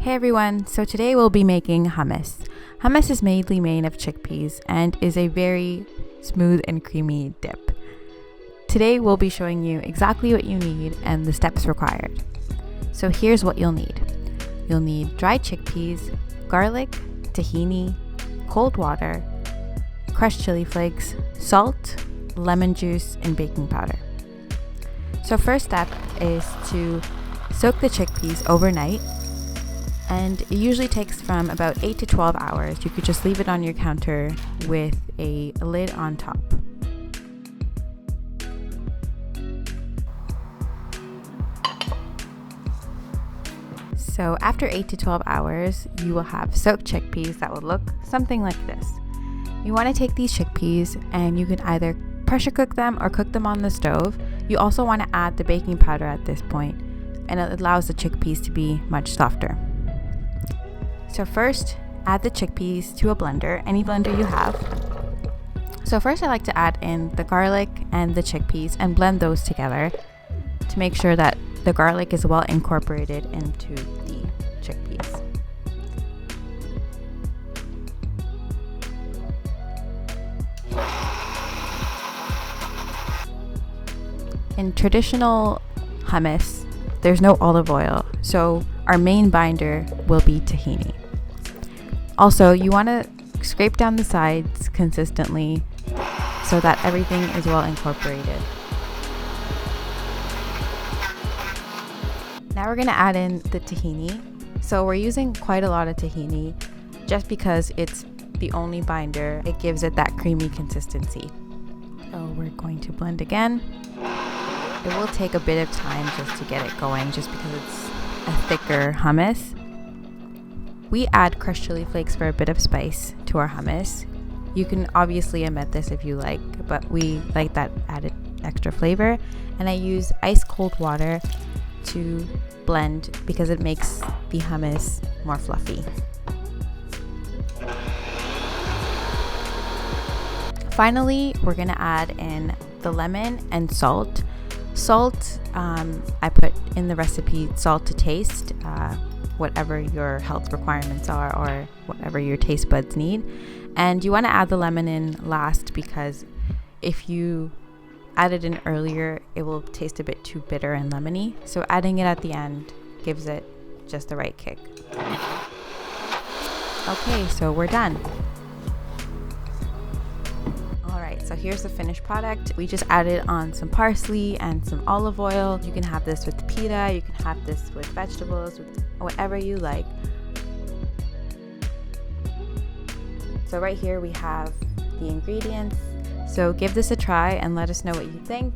Hey everyone, so today we'll be making hummus. Hummus is mainly made of chickpeas and is a very smooth and creamy dip. Today we'll be showing you exactly what you need and the steps required. So here's what you'll need. You'll need dried chickpeas, garlic, tahini, cold water, crushed chili flakes, salt, lemon juice, and baking powder. So first step is to soak the chickpeas overnight. And it usually takes from about 8 to 12 hours. You could just leave it on your counter with a lid on top. So after 8 to 12 hours, you will have soaked chickpeas that will look something like this. You want to take these chickpeas and you can either pressure cook them or cook them on the stove. You also want to add the baking powder at this point, and it allows the chickpeas to be much softer. So first, add the chickpeas to a blender, any blender you have. So first I like to add in the garlic and the chickpeas and blend those together to make sure that the garlic is well incorporated into the chickpeas. In traditional hummus, there's no olive oil, so our main binder will be tahini. Also, you want to scrape down the sides consistently so that everything is well incorporated. Now we're going to add in the tahini. So we're using quite a lot of tahini just because it's the only binder. It gives it that creamy consistency. So we're going to blend again. It will take a bit of time just to get it going just because it's a thicker hummus. We add crushed chili flakes for a bit of spice to our hummus. You can obviously omit this if you like, but we like that added extra flavor. And I use ice cold water to blend because it makes the hummus more fluffy. Finally, we're gonna add in the lemon and salt. Salt, I put in the recipe salt to taste, whatever your health requirements are or whatever your taste buds need. And you want to add the lemon in last because if you add it in earlier, it will taste a bit too bitter and lemony. So adding it at the end gives it just the right kick. Okay, so we're done. So here's the finished product. We just added on some parsley and some olive oil. You can have this with pita, you can have this with vegetables, with whatever you like. So right here we have the ingredients. So give this a try and let us know what you think.